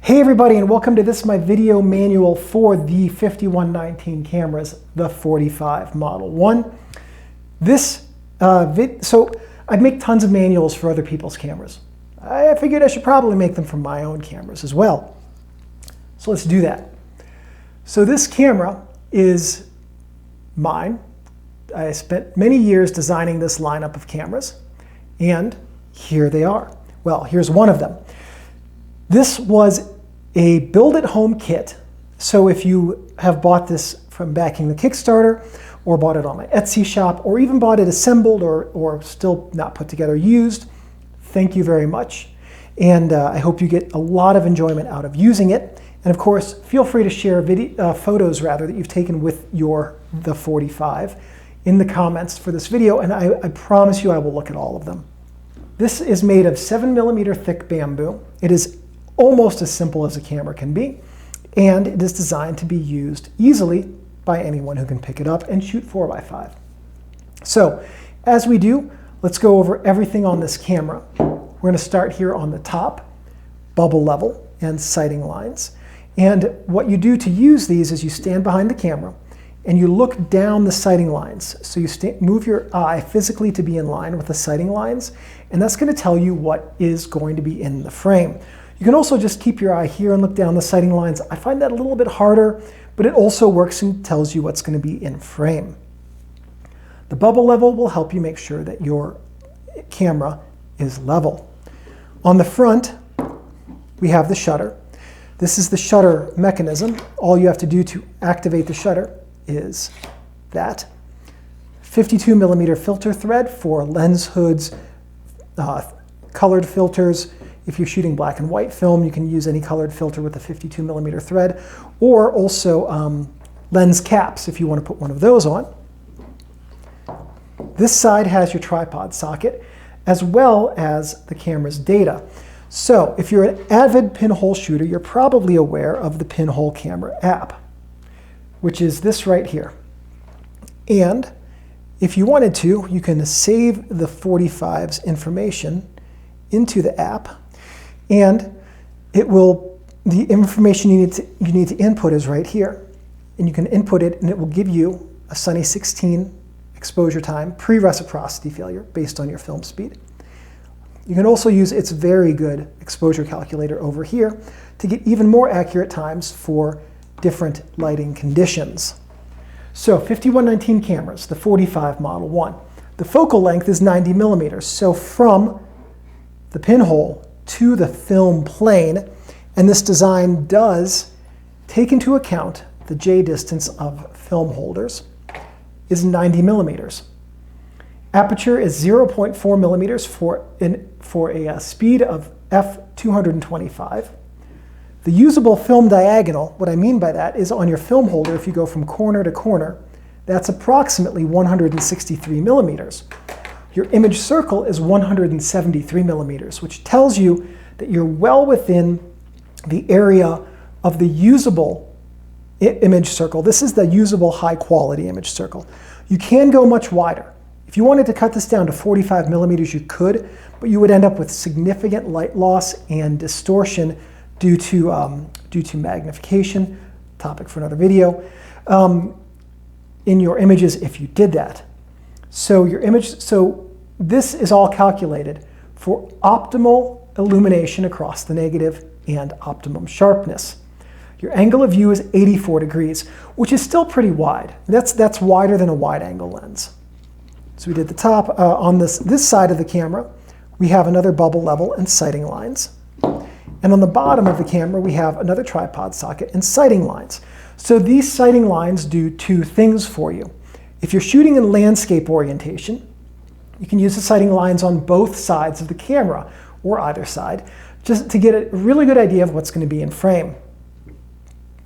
Hey everybody, and welcome to this my video manual for the 5119 cameras, the 45 Model 1. So I make tons of manuals for other people's cameras. I figured I should probably make them for my own cameras as well. So let's do that. So this camera is mine. I spent many years designing this lineup of cameras, and here they are. Well, here's one of them. This was a build-at-home kit. So if you have bought this from backing the Kickstarter, or bought it on my Etsy shop, or even bought it assembled or still not put together used, thank you very much. And I hope you get a lot of enjoyment out of using it. And of course, feel free to share photos that you've taken with the 45 in the comments for this video, and I promise you I will look at all of them. This is made of 7mm thick bamboo. It is almost as simple as a camera can be, and it is designed to be used easily by anyone who can pick it up and shoot 4x5. So as we do, let's go over everything on this camera. We're going to start here on the top, bubble level and sighting lines. And what you do to use these is you stand behind the camera and you look down the sighting lines. So you move your eye physically to be in line with the sighting lines, and that's going to tell you what is going to be in the frame. You can also just keep your eye here and look down the sighting lines. I find that a little bit harder, but it also works and tells you what's going to be in frame. The bubble level will help you make sure that your camera is level. On the front, we have the shutter. This is the shutter mechanism. All you have to do to activate the shutter is that. 52mm filter thread for lens hoods, colored filters. If you're shooting black and white film, you can use any colored filter with a 52mm thread, or also lens caps if you want to put one of those on. This side has your tripod socket, as well as the camera's data. So if you're an avid pinhole shooter, you're probably aware of the Pinhole Camera app, which is this right here. And if you wanted to, you can save the 45's information into the app, and the information you need to input is right here. And you can input it, and it will give you a Sunny 16 exposure time, pre-reciprocity failure, based on your film speed. You can also use its very good exposure calculator over here to get even more accurate times for different lighting conditions. So 5119 cameras, the 45 Model 1. The focal length is 90mm, so from the pinhole to the film plane, and this design does take into account the J distance of film holders, is 90mm. Aperture is 0.4mm for a speed of f/225. The usable film diagonal, what I mean by that is on your film holder, if you go from corner to corner, that's approximately 163mm. Your image circle is 173mm, which tells you that you're well within the area of the usable image circle. This is the usable high quality image circle. You can go much wider. If you wanted to cut this down to 45mm, you could, but you would end up with significant light loss and distortion due to magnification, topic for another video, in your images if you did that. So this is all calculated for optimal illumination across the negative and optimum sharpness. Your angle of view is 84 degrees, which is still pretty wide. That's wider than a wide angle lens. So we did the top. On this side of the camera, we have another bubble level and sighting lines. And on the bottom of the camera, we have another tripod socket and sighting lines. So these sighting lines do two things for you. If you're shooting in landscape orientation, you can use the sighting lines on both sides of the camera, or either side, just to get a really good idea of what's going to be in frame.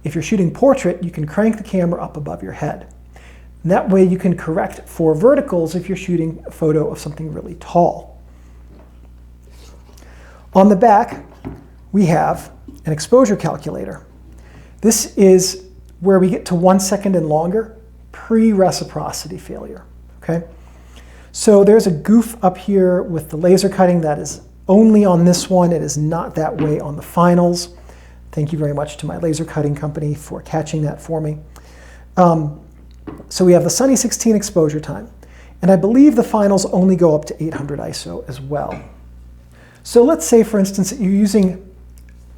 If you're shooting portrait, you can crank the camera up above your head. And that way you can correct for verticals if you're shooting a photo of something really tall. On the back, we have an exposure calculator. This is where we get to 1 second and longer pre-reciprocity failure, okay? So there's a goof up here with the laser cutting that is only on this one. It is not that way on the finals. Thank you very much to my laser cutting company for catching that for me. So we have the Sunny 16 exposure time, and I believe the finals only go up to 800 ISO as well. So let's say, for instance, that you're using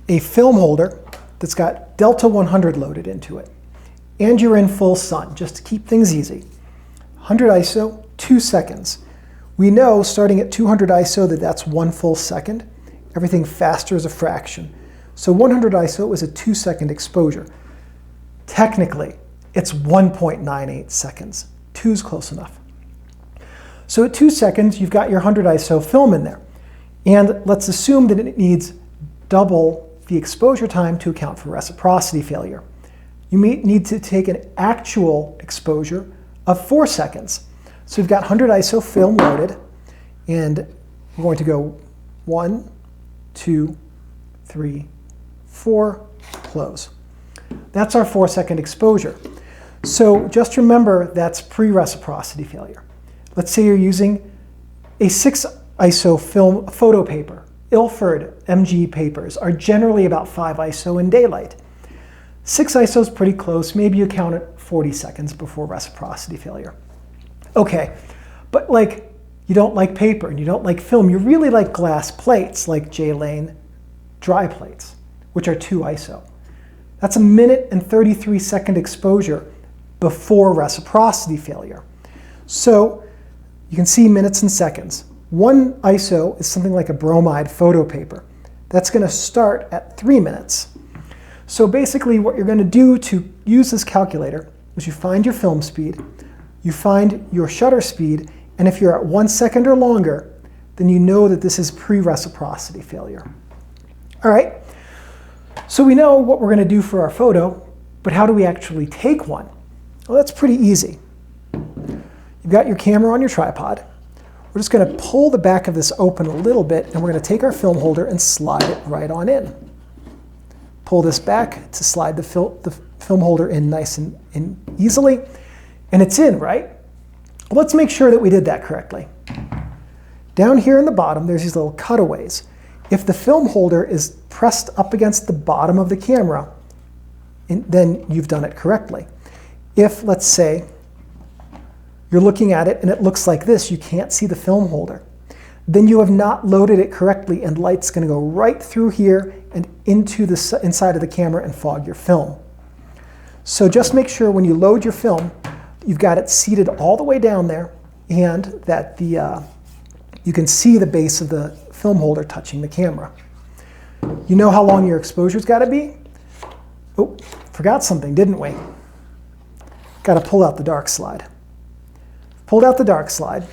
a film holder that's got Delta 100 loaded into it, and you're in full sun, just to keep things easy. 100 ISO, 2 seconds. We know starting at 200 ISO that that's 1 full second. Everything faster is a fraction. So 100 ISO is a 2-second exposure. Technically, it's 1.98 seconds. 2 is close enough. So at 2 seconds, you've got your 100 ISO film in there. And let's assume that it needs double the exposure time to account for reciprocity failure. You may need to take an actual exposure of 4 seconds. So we've got 100 ISO film loaded, and we're going to go 1, 2, 3, 4, close. That's our 4-second exposure. So just remember that's pre-reciprocity failure. Let's say you're using a 6 ISO film photo paper. Ilford MG papers are generally about 5 ISO in daylight. 6 ISO is pretty close. Maybe you count it 40 seconds before reciprocity failure. Okay, but like you don't like paper and you don't like film. You really like glass plates like J-Lane dry plates, which are 2 ISO. That's a 1 and 33-second exposure before reciprocity failure. So you can see minutes and seconds. 1 ISO is something like a bromide photo paper. That's going to start at 3 minutes. So basically what you're going to do to use this calculator is you find your film speed, you find your shutter speed, and if you're at 1 second or longer, then you know that this is pre-reciprocity failure. All right, so we know what we're going to do for our photo, but how do we actually take one? Well, that's pretty easy. You've got your camera on your tripod. We're just going to pull the back of this open a little bit, and we're going to take our film holder and slide it right on in. Pull this back to slide the film holder in nice and easily, and it's in, right? Well, let's make sure that we did that correctly. Down here in the bottom, there's these little cutaways. If the film holder is pressed up against the bottom of the camera, then you've done it correctly. If, let's say, you're looking at it and it looks like this, you can't see the film holder, then you have not loaded it correctly, and light's going to go right through here and into the inside of the camera and fog your film. So just make sure when you load your film, you've got it seated all the way down there, and that you can see the base of the film holder touching the camera. You know how long your exposure's got to be? Oh, forgot something, didn't we? Got to pull out the dark slide. Pulled out the dark slide,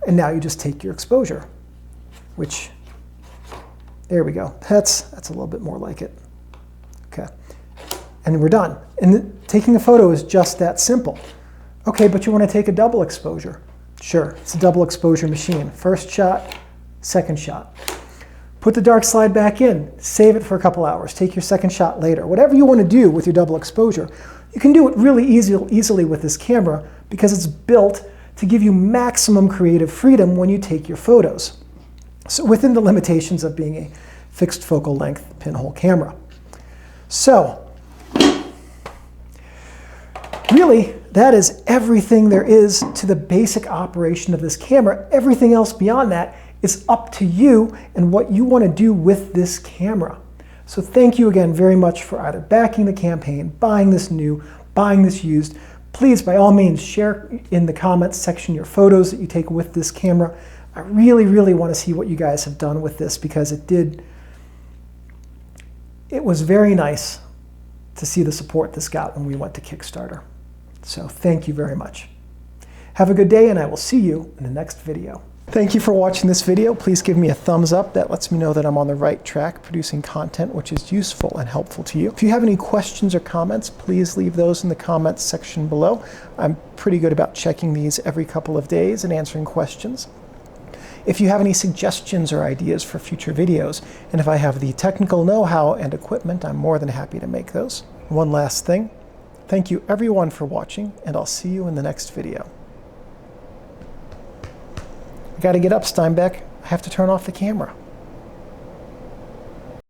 and now you just take your exposure, which, there we go. That's a little bit more like it. Okay, and we're done. And taking a photo is just that simple. Okay, but you want to take a double exposure. Sure, it's a double exposure machine. First shot, second shot. Put the dark slide back in, save it for a couple hours, take your second shot later. Whatever you want to do with your double exposure, you can do it really easily with this camera because it's built to give you maximum creative freedom when you take your photos. So within the limitations of being a fixed focal length pinhole camera. So, really, that is everything there is to the basic operation of this camera. Everything else beyond that is up to you and what you want to do with this camera. So thank you again very much for either backing the campaign, buying this new, buying this used. Please, by all means, share in the comments section your photos that you take with this camera. I really, really want to see what you guys have done with this because it was very nice to see the support this got when we went to Kickstarter. So thank you very much. Have a good day, and I will see you in the next video. Thank you for watching this video. Please give me a thumbs up. That lets me know that I'm on the right track producing content which is useful and helpful to you. If you have any questions or comments, please leave those in the comments section below. I'm pretty good about checking these every couple of days and answering questions. If you have any suggestions or ideas for future videos, and if I have the technical know-how and equipment, I'm more than happy to make those. One last thing. Thank you everyone for watching, and I'll see you in the next video. I gotta get up, Steinbeck. I have to turn off the camera.